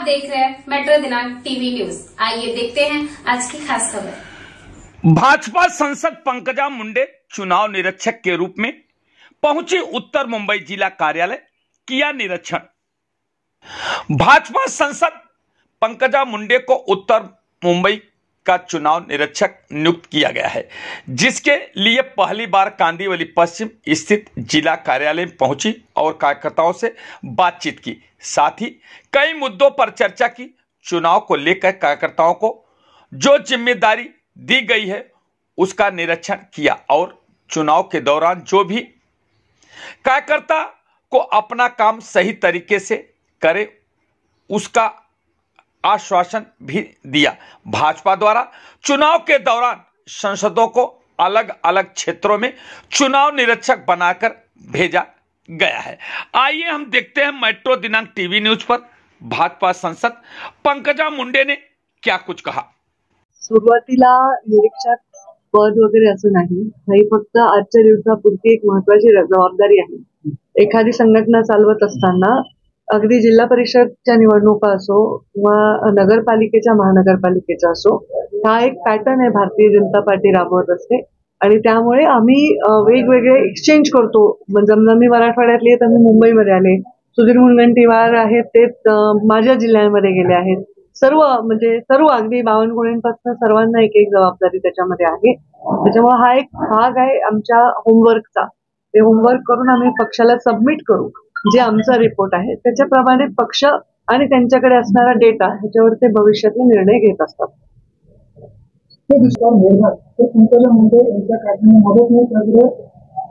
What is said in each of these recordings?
देख रहे हैं मेट्रो दिनांक टीवी न्यूज। आइए देखते हैं आज की खास खबर। भाजपा सांसद पंकजा मुंडे चुनाव निरीक्षक के रूप में पहुंची उत्तर मुंबई जिला कार्यालय, किया निरीक्षण। भाजपा सांसद पंकजा मुंडे को उत्तर मुंबई का चुनाव निरीक्षक नियुक्त किया गया है, जिसके लिए पहली बार कांदिवली पश्चिम स्थित जिला कार्यालय में पहुंची और कार्यकर्ताओं से बातचीत की। साथ ही कई मुद्दों पर चर्चा की। चुनाव को लेकर कार्यकर्ताओं को जो जिम्मेदारी दी गई है उसका निरीक्षण किया और चुनाव के दौरान जो भी कार्यकर्ता को अपना काम सही तरीके से करे उसका आश्वासन भी दिया। भाजपा द्वारा चुनाव के दौरान सांसदों को अलग अलग क्षेत्रों में चुनाव निरीक्षक बनाकर भेजा गया है। आइए हम देखते हैं मेट्रो दिनांक टीवी न्यूज पर भाजपा सांसद पंकजा मुंडे ने क्या कुछ कहा। सुरुवातीला निरीक्षक पद वगैरे असं नाही, ही फक्त आजच्या दिवसापुरती एक महत्वाची जबाबदारी आहे। एखादी संघटना चालवत असताना अगदी जिल्हा परिषदच्या निवडणुका असो किंवा नगरपालिकेच्या महानगरपालिकेचा असो, हा एक पॅटर्न आहे भारतीय जनता पार्टी राबवत असते आणि त्यामुळे आम्ही वेगवेगळे एक्सचेंज करतो। समजा मी मराठवाड्यातली आहे तर मी मुंबईमध्ये आले, सुधीर मुनगंटीवार आहेत ते माझ्या जिल्ह्यामध्ये गेले आहेत। सर्व अगदी बावनकुळेंपासून सर्वांना एक एक जबाबदारी त्याच्यामध्ये आहे। त्याच्यामुळे हा एक भाग आहे आमच्या होमवर्कचा। ते होमवर्क करून आम्ही पक्षाला सबमिट करू, जे आमचा रिपोर्ट आहे त्याच्याप्रमाणे पक्ष आणि त्यांच्याकडे असणारा डेटा ह्याच्यावर ते भविष्यातले निर्णय घेत असतात। पंकजा मुंडे यांच्या कारखान्याला मदत नाही करते,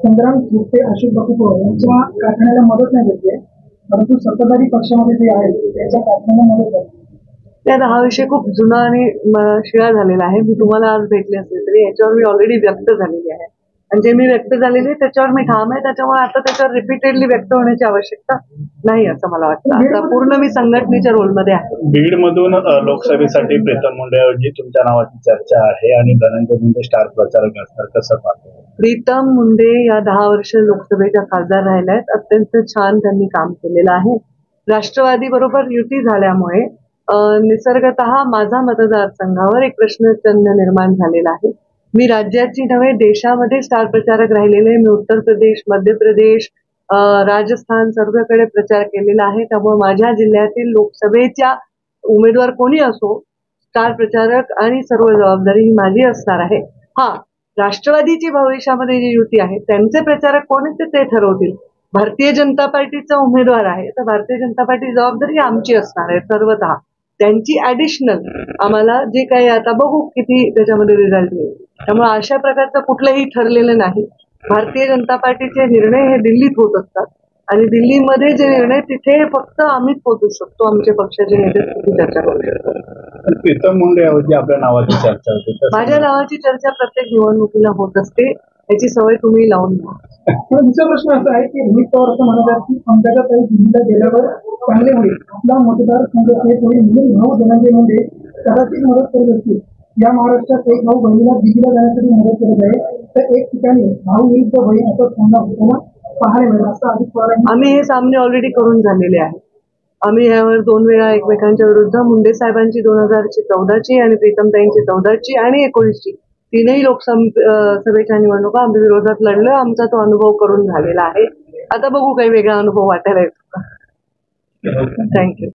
संग्राम सुट्टे अशोक बापू यांच्या कारखान्याला मदत नाही देते, परंतु सत्ताधारी पक्षामध्ये जे आहेत त्यांच्या कारखान्याला मदत करते। त्यात हा विषय खूप जुना आणि शिळा झालेला आहे। मी तुम्हाला आज भेटले असले तरी याच्यावर मी ऑलरेडी व्यक्त झालेली आहे आणि जे मी व्यक्त झालेले त्याच्यावर मी ठाम आहे। त्याच्यामुळे आता त्याच्यावर रिपीटेडली व्यक्त होण्याची आवश्यकता नाही असं मला वाटतं। आता पूर्ण मी संघटनेच्या रोलमध्ये आहे। बीड मधून लोकसभेसाठी प्रीतम मुंडे ऐवजी तुमच्या नावाची चर्चा आहे आणि धनंजय मुंडे स्टार प्रचारक असतात, कसं पाहतो? प्रीतम मुंडे या 10 वर्ष लोकसभेच्या खासदार राहिल्या आहेत। अत्यंत छान त्यांनी काम केलेलं आहे। राष्ट्रवादी बरोबर युती झाल्यामुळे निसर्गतः माझा मतदारसंघावर एक प्रश्नचिन्ह निर्माण झालेला आहे। मी राज्याची नव्हे देशामध्ये स्टार प्रचारक राहिलेले, मी उत्तर प्रदेश, मध्य प्रदेश, राजस्थान सर्वकडे प्रचार केलेला आहे। त्यामुळे माझ्या जिल्ह्यातील लोकसभेच्या उमेदवार कोणी असो, स्टार प्रचारक आणि सर्व जबाबदारी ही माझी असणार आहे। हा, राष्ट्रवादीची भविष्यामध्ये जी युती आहे त्यांचे प्रचारक कोण आहेत ते ठरवतील। भारतीय जनता पार्टीचा उमेदवार आहे तर भारतीय जनता पार्टी जबाबदारी आमची असणार आहे सर्वतः। त्यांची ऍडिशनल आम्हाला जे काही आता बघू किती त्याच्यामध्ये रिझल्ट येईल। त्यामुळे अशा प्रकारचं कुठलंही ठरलेलं नाही। भारतीय जनता पार्टीचे निर्णय हे दिल्लीत होत असतात आणि दिल्लीमध्ये जे निर्णय तिथे फक्त आम्हीच पोहोचू शकतो, आमचे पक्षाचे नेते चर्चा करू शकतो। प्रीतम मुंडे ऐवजी आपल्या नावाची चर्चा होते, माझ्या नावाची चर्चा प्रत्येक निवडणुकीला होत असते, याची सवय तुम्ही लावून घ्या। दुसरा प्रश्न असा आहे की रोहित पवार असं म्हणतात की पंकजा ताई दिल्लीला गेल्यावर चांगले होईल, आपला मतदारसंघ एक होईल म्हणून भाऊ धनंजय मुंडे कदाचित मदत करत असतील। या महाराष्ट्रात एक भाऊ बहिणीला दिल्लीला जाण्यासाठी मदत करत आहे, तर एक ठिकाणी भाऊ विरुद्ध बहीण असं सामना होताना पाहायला मिळेल असं अजित पवार। आम्ही हे सामने ऑलरेडी करून झालेले आहे। आम्ही यावर 2 वेळा एकमेकांच्या विरुद्ध मुंडे साहेबांची 2014ची आणि प्रीतमताईंची 14ची आणि 19ची तीनही लोकसभेच्या निवडणुका आम्ही विरोधात लढलो। आमचा तो अनुभव करून झालेला आहे। आता बघू काही वेगळा अनुभव वाटायला येतो का। थँक्यू।